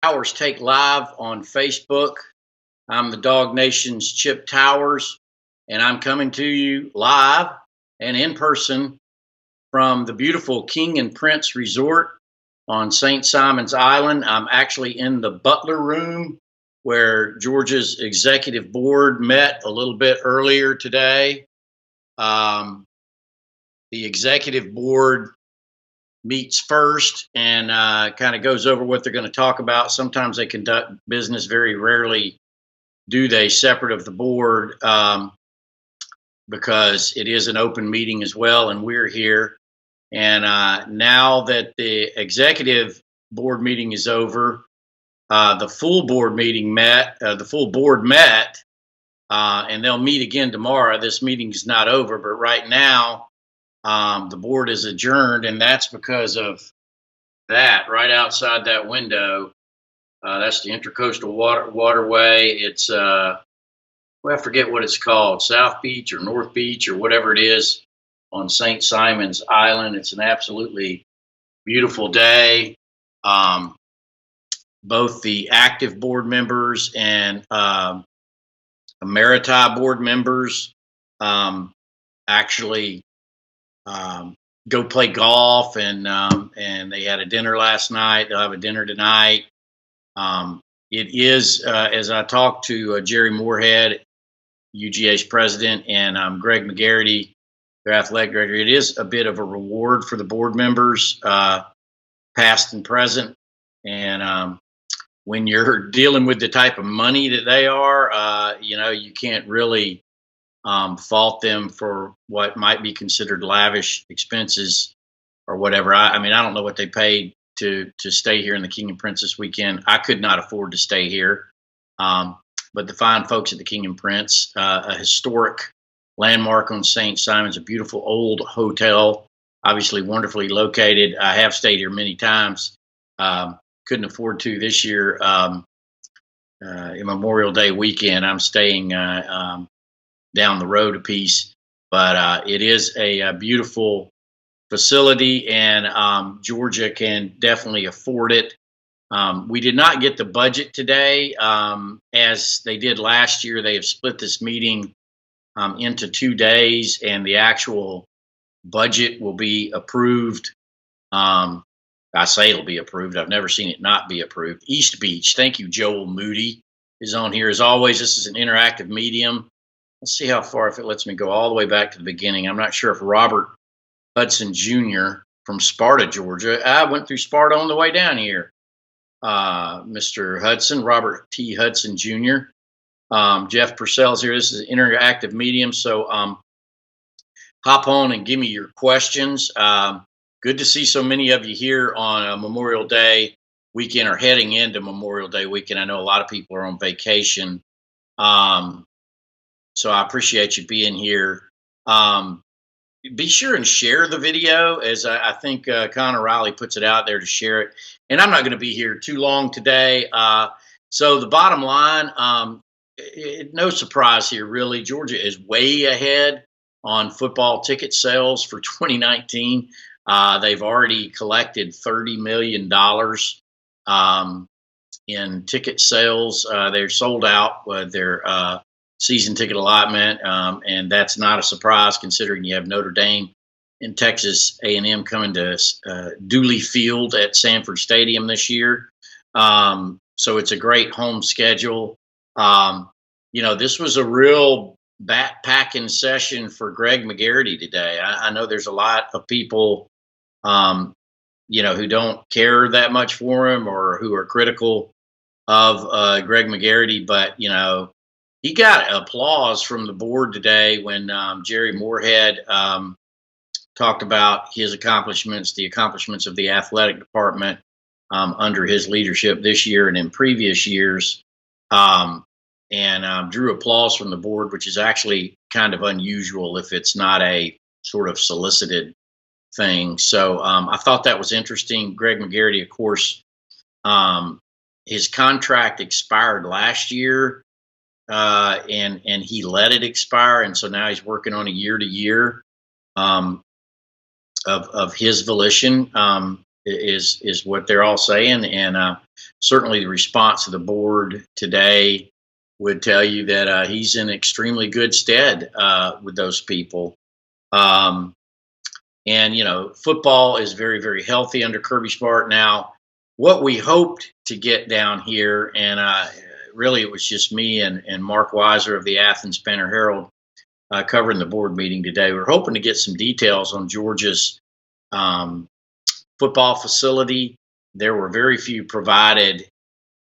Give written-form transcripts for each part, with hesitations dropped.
Towers Take Live on Facebook. I'm the Dog Nation's Chip Towers, and I'm coming to you live and in person from the beautiful King and Prince Resort on St. Simon's Island. I'm actually in the Butler Room where Georgia's executive board met a little bit earlier today. The executive board meets first and kind of goes over what they're going to talk about. Sometimes they conduct business, very rarely do they separate of the board, because it is an open meeting as well, and we're here. And now that the executive board meeting is over, the full board meeting met. The full board met, and they'll meet again tomorrow. This meeting is not over, but right now the board is adjourned, and that's because of that. Right outside that window, that's the Intercoastal Waterway. It's I forget what it's called, South Beach or North Beach or whatever it is on St. Simon's Island. It's an absolutely beautiful day. Both the active board members and Emeriti board members actually go play golf, and they had a dinner last night. They'll have a dinner tonight. It is, as I talked to Jerry Moorhead, UGA's president, and Greg McGarity, their athletic director, it is a bit of a reward for the board members, past and present. And when you're dealing with the type of money that they are, you can't really fault them for what might be considered lavish expenses or whatever. I mean, I don't know what they paid to stay here in the King and Prince this weekend. I could not afford to stay here. But the fine folks at the King and Prince, a historic landmark on St. Simon's, a beautiful old hotel, obviously wonderfully located. I have stayed here many times. Couldn't afford to this year. In Memorial Day weekend, I'm staying down the road a piece. But it is a beautiful facility, and Georgia can definitely afford it. We did not get the budget today, as they did last year. They have split this meeting into 2 days, and the actual budget will be approved. I say it'll be approved. I've never seen it not be approved. East Beach, thank you, Joel Moody, is on here. As always, this is an interactive medium. Let's see how far, if it lets me go all the way back to the beginning. I'm not sure if Robert Hudson Jr. from Sparta, Georgia. I went through Sparta on the way down here. Mr. Hudson, Robert T. Hudson Jr. Jeff Purcell's here. This is an interactive medium, so hop on and give me your questions. Good to see so many of you here on Memorial Day weekend, or heading into Memorial Day weekend. I know a lot of people are on vacation, so I appreciate you being here. Be sure and share the video, as I think Connor Riley puts it out there to share it. And I'm not going to be here too long today. So the bottom line, no surprise here, really. Georgia is way ahead on football ticket sales for 2019. They've already collected $30 million in ticket sales. They're sold out with their season ticket allotment, and that's not a surprise considering you have Notre Dame and Texas A&M coming to Dooley Field at Sanford Stadium this year. So it's a great home schedule. This was a real backpacking session for Greg McGarity today. I know there's a lot of people, who don't care that much for him, or who are critical of Greg McGarity, but, he got applause from the board today when Jerry Moorhead talked about his accomplishments, the accomplishments of the athletic department under his leadership this year and in previous years, and drew applause from the board, which is actually kind of unusual if it's not a sort of solicited thing. So I thought that was interesting. Greg McGarity, of course, his contract expired last year. And he let it expire, and so now he's working on a year-to-year of his volition. is what they're all saying, and certainly the response of the board today would tell you that he's in extremely good stead with those people. Um, and football is very, very healthy under Kirby Smart now. What we hoped to get down here, and really it was just me and Mark Weiser of the Athens Banner Herald covering the board meeting today. We're hoping to get some details on Georgia's um, football facility. There were very few provided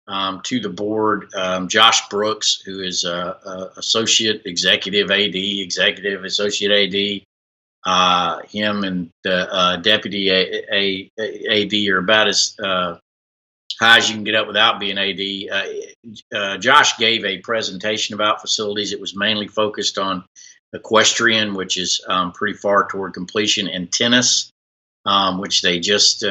to the board. Josh Brooks, who is associate executive AD, executive associate AD, him and the deputy AD are about as high as you can get up without being AD. Josh gave a presentation about facilities. It was mainly focused on equestrian, which is pretty far toward completion, and tennis, which they just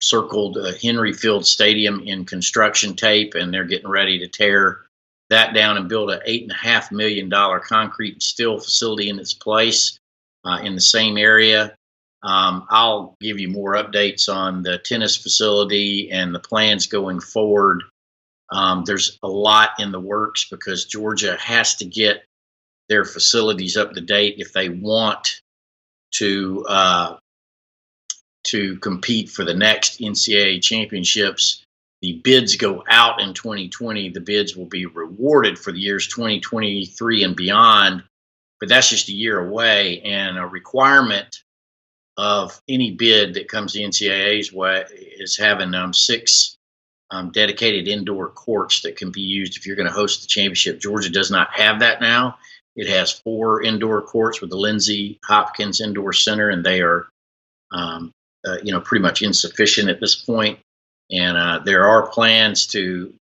circled Henry Field Stadium in construction tape, and they're getting ready to tear that down and build a $8.5 million concrete and steel facility in its place in the same area. I'll give you more updates on the tennis facility and the plans going forward. There's a lot in the works because Georgia has to get their facilities up to date if they want to compete for the next NCAA championships. The bids go out in 2020. The bids will be rewarded for the years 2023 and beyond, but that's just a year away. And a requirement of any bid that comes the NCAA's way is having 6 dedicated indoor courts that can be used if you're going to host the championship. Georgia does not have that now. It has 4 indoor courts with the Lindsey Hopkins Indoor Center, and they are pretty much insufficient at this point. And there are plans to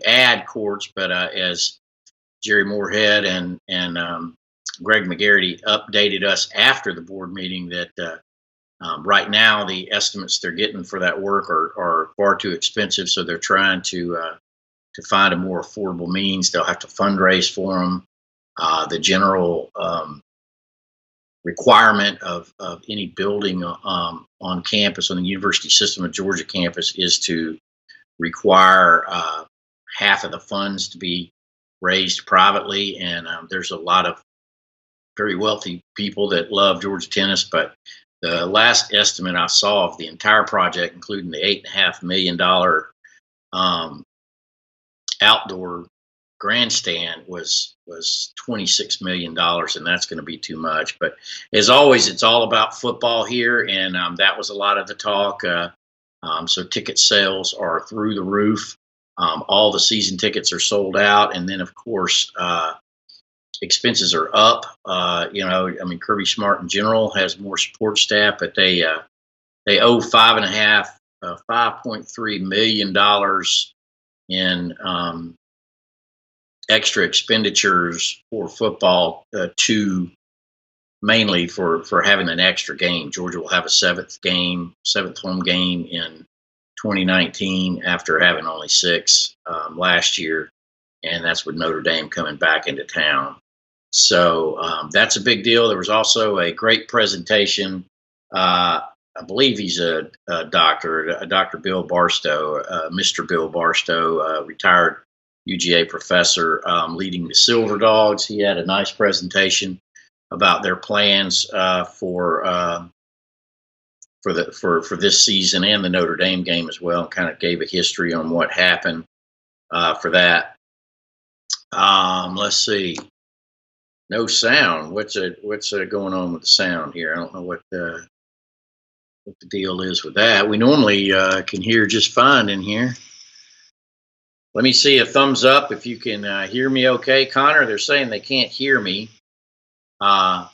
add courts, but as Jerry Moorhead and Greg McGarity updated us after the board meeting, that right now the estimates they're getting for that work are far too expensive, so they're trying to find a more affordable means. They'll have to fundraise for them. The general requirement of any building on campus, on the University System of Georgia campus, is to require half of the funds to be raised privately. And there's a lot of very wealthy people that love Georgia tennis, but the last estimate I saw of the entire project, including the $8.5 million outdoor grandstand, was $26 million, and that's going to be too much. But as always, it's all about football here, and that was a lot of the talk. So ticket sales are through the roof. All the season tickets are sold out, and then of course expenses are up. Kirby Smart in general has more support staff, but they owe $5.3 million in extra expenditures for football, to mainly for having an extra game. Georgia will have a seventh home game in 2019 after having only 6 last year, and that's with Notre Dame coming back into town. So that's a big deal. There was also a great presentation. I believe he's a doctor, Dr. Bill Barstow, Mr. Bill Barstow, retired UGA professor, leading the Silver Dogs. He had a nice presentation about their plans for this season and the Notre Dame game as well, and kind of gave a history on what happened for that. Let's see. No sound. What's going on with the sound here? I don't know what the deal is with that. We normally can hear just fine in here. Let me see a thumbs up if you can hear me okay. Connor, they're saying they can't hear me. I'm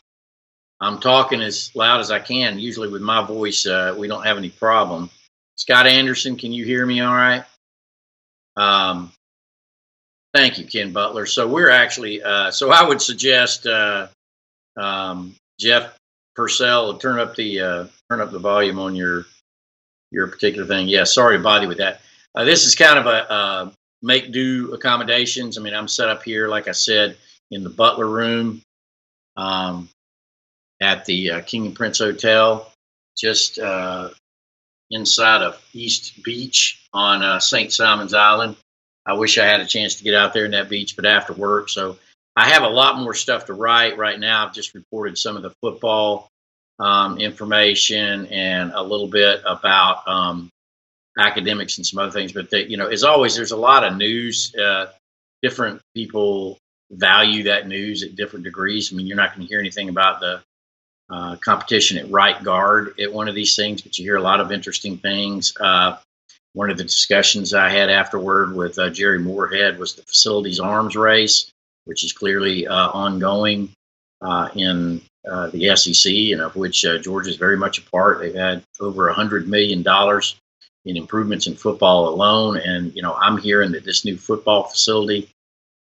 talking as loud as I can. Usually with my voice, we don't have any problem. Scott Anderson, can you hear me all right? Thank you, Ken Butler. So we're actually, so I would suggest Jeff Purcell turn up the volume on your particular thing. Yeah, sorry to bother you with that. This is kind of a make do accommodations. I mean, I'm set up here, like I said, in the Butler room at the King and Prince Hotel. just inside of East Beach on St. Simon's Island. I wish I had a chance to get out there in that beach, but after work. So I have a lot more stuff to write right now. I've just reported some of the football information and a little bit about academics and some other things. But as always, there's a lot of news. Different people value that news at different degrees. I mean, you're not going to hear anything about the competition at right guard at one of these things, but you hear a lot of interesting things. One of the discussions I had afterward with Jerry Moorhead was the facilities arms race, which is clearly ongoing in the SEC, and of which Georgia is very much a part. They've had over $100 million in improvements in football alone, and I'm hearing that this new football facility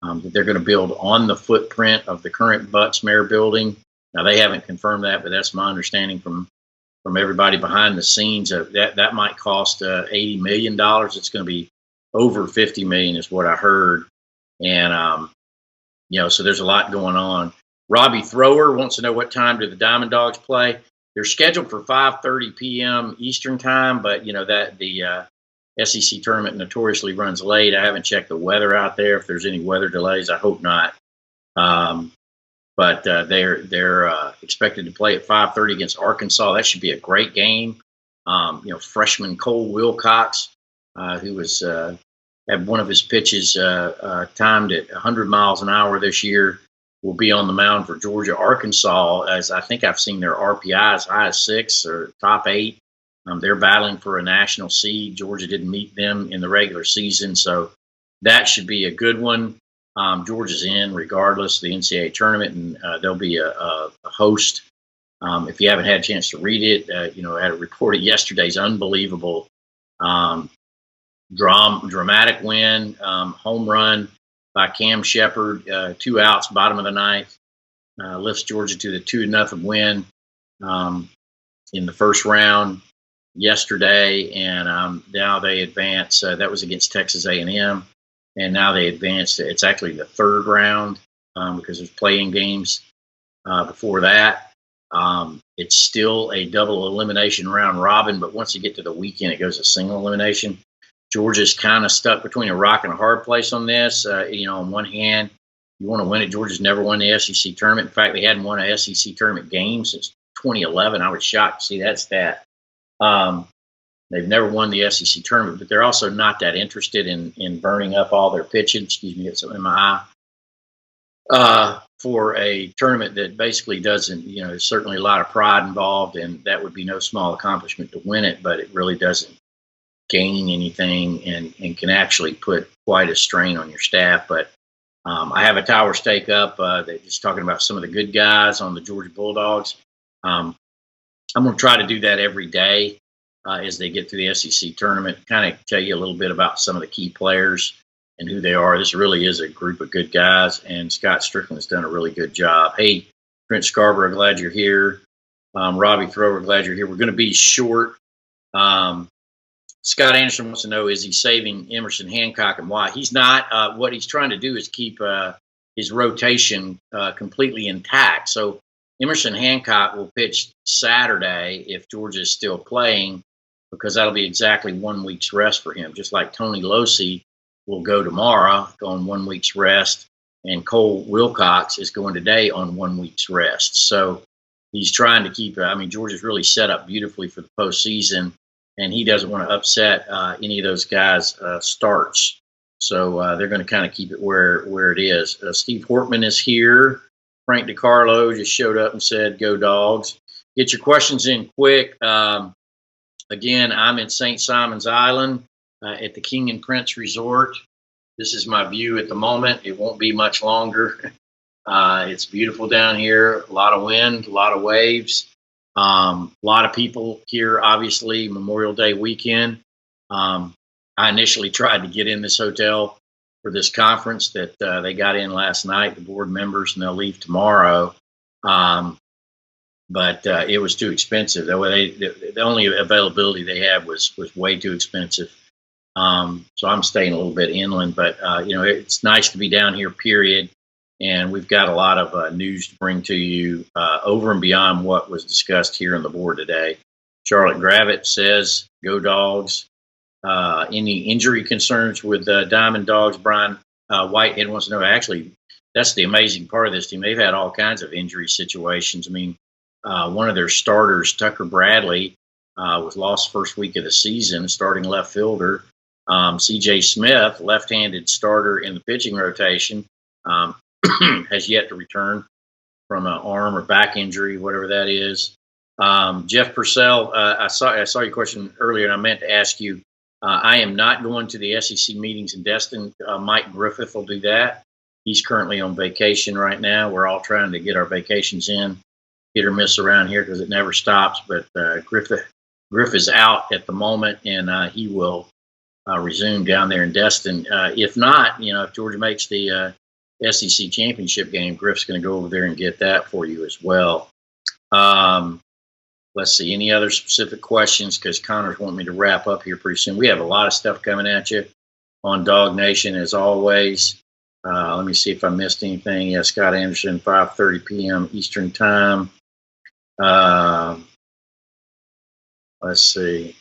that they're going to build on the footprint of the current Butts-Mehre building. Now, they haven't confirmed that, but that's my understanding from everybody behind the scenes. That might cost $80 million. It's going to be over $50 million is what I heard. And, so there's a lot going on. Robbie Thrower wants to know what time do the Diamond Dogs play. They're scheduled for 5:30 p.m. Eastern time, but, that the SEC tournament notoriously runs late. I haven't checked the weather out there. If there's any weather delays, I hope not. But they're expected to play at 5:30 against Arkansas. That should be a great game. Freshman Cole Wilcox, who was had one of his pitches timed at 100 miles an hour this year, will be on the mound for Georgia. Arkansas, as I think I've seen their RPI as high as 6 or top 8. They're battling for a national seed. Georgia didn't meet them in the regular season, so that should be a good one. Georgia's in regardless of the NCAA tournament, and they'll be a host. If you haven't had a chance to read it, I had a report of yesterday's unbelievable dramatic win, home run by Cam Shepard, 2 outs, bottom of the ninth, lifts Georgia to the 2-0 win in the first round yesterday, and now they advance. That was against Texas A&M. And now they advanced. It's actually the 3rd round because there's playing games before that. It's still a double elimination round robin, but once you get to the weekend, it goes a single elimination. Georgia's kind of stuck between a rock and a hard place on this. On one hand, you want to win it. Georgia's never won the SEC tournament. In fact, they hadn't won an SEC tournament game since 2011. I was shocked to see that stat. They've never won the SEC tournament, but they're also not that interested in burning up all their pitching. Excuse me, get something in my eye. For a tournament that basically doesn't, there's certainly a lot of pride involved, and that would be no small accomplishment to win it, but it really doesn't gain anything and can actually put quite a strain on your staff. But I have a tower stake up that's talking about some of the good guys on the Georgia Bulldogs. I'm going to try to do that every day. As they get through the SEC tournament, kind of tell you a little bit about some of the key players and who they are. This really is a group of good guys, and Scott Strickland's done a really good job. Hey, Trent Scarborough, glad you're here. Robbie Thrower, glad you're here. We're going to be short. Scott Anderson wants to know, is he saving Emerson Hancock and why? He's not. What he's trying to do is keep his rotation completely intact. So Emerson Hancock will pitch Saturday if Georgia is still playing, because that'll be exactly 1 week's rest for him. Just like Tony Losey will go tomorrow on 1 week's rest, and Cole Wilcox is going today on 1 week's rest. So he's trying to keep. Georgia's really set up beautifully for the postseason, and he doesn't want to upset any of those guys' starts. So they're going to kind of keep it where it is. Steve Hortman is here. Frank DiCarlo just showed up and said, "Go Dogs." Get your questions in quick. Again, I'm in St. Simon's Island at the King and Prince Resort. This is my view at the moment. It won't be much longer. It's beautiful down here. A lot of wind, a lot of waves. A lot of people here, obviously, Memorial Day weekend. I initially tried to get in this hotel for this conference that they got in last night, the board members, and they'll leave tomorrow. But it was too expensive. The only availability they had was way too expensive. So I'm staying a little bit inland, but it's nice to be down here, period. And we've got a lot of news to bring to you over and beyond what was discussed here on the board today. Charlotte Gravett says, "Go Dogs." Any injury concerns with Diamond Dogs? Brian Whitehead wants to know. Actually, that's the amazing part of this team. They've had all kinds of injury situations. I mean, one of their starters, Tucker Bradley, was lost first week of the season, starting left fielder. C.J. Smith, left-handed starter in the pitching rotation, has yet to return from an arm or back injury, whatever that is. Jeff Purcell, I saw your question earlier, and I meant to ask you. I am not going to the SEC meetings in Destin. Mike Griffith will do that. He's currently on vacation right now. We're all trying to get our vacations in, hit or miss around here because it never stops. But Griff is out at the moment, and he will resume down there in Destin. If not, if Georgia makes the SEC championship game, Griff's going to go over there and get that for you as well. Let's see, any other specific questions? Because Connor's wanting me to wrap up here pretty soon. We have a lot of stuff coming at you on Dog Nation, as always. Let me see if I missed anything. Yeah, Scott Anderson, 5:30 p.m. Eastern Time. Let's see.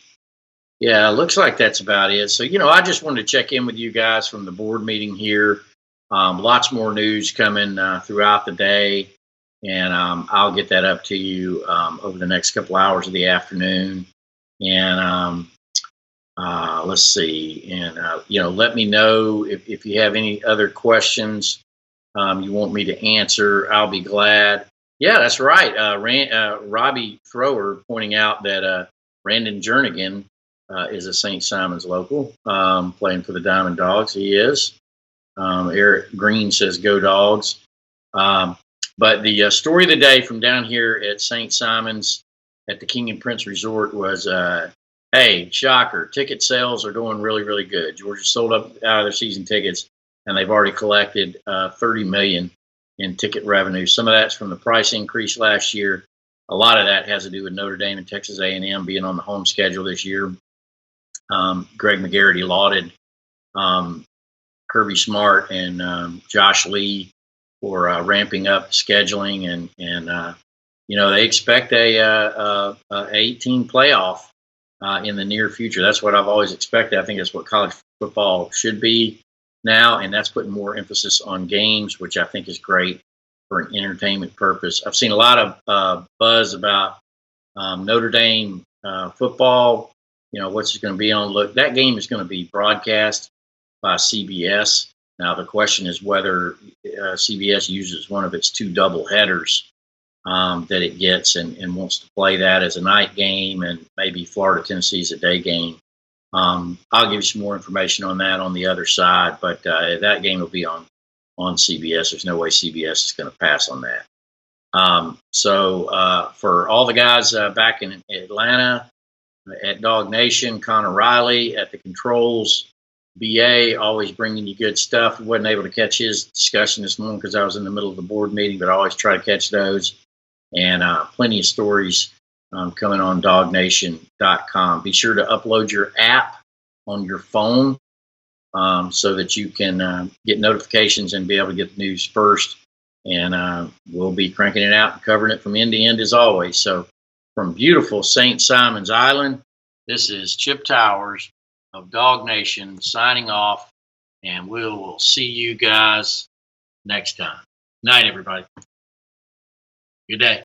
Yeah, looks like that's about it. So, I just wanted to check in with you guys from the board meeting here. Lots more news coming throughout the day. And I'll get that up to you over the next couple hours of the afternoon. And let's see. And, let me know if you have any other questions you want me to answer. I'll be glad. Yeah, that's right. Robbie Thrower pointing out that Brandon Jernigan is a St. Simon's local, playing for the Diamond Dogs. He is. Eric Green says, "Go Dogs." But the story of the day from down here at St. Simon's at the King and Prince Resort was, hey, shocker, ticket sales are going really, really good. Georgia sold up out of their season tickets, and they've already collected $30 million in ticket revenue. Some of that's from the price increase last year. A lot of that has to do with Notre Dame and Texas A&M being on the home schedule this year. Greg McGarity lauded Kirby Smart and Josh Lee for ramping up scheduling, and they expect a 18 playoff in the near future. That's what I've always expected. I think that's what college football should be now, and that's putting more emphasis on games, which I think is great for an entertainment purpose. I've seen a lot of buzz about Notre Dame football. What's it going to be on? Look, that game is going to be broadcast by CBS. Now, the question is whether CBS uses one of its two double headers that it gets and wants to play that as a night game, and maybe Florida, Tennessee is a day game. I'll give you some more information on that on the other side, but that game will be on CBS. There's no way CBS is going to pass on that. So for all the guys back in Atlanta at Dog Nation, Connor Riley at the controls, BA, always bringing you good stuff. I wasn't able to catch his discussion this morning because I was in the middle of the board meeting, but I always try to catch those. And plenty of stories coming on dognation.com. Be sure to upload your app on your phone so that you can get notifications and be able to get the news first. And we'll be cranking it out and covering it from end to end as always. So from beautiful St. Simon's Island, this is Chip Towers of Dog Nation signing off, and we will see you guys next time. Night, everybody. Good day.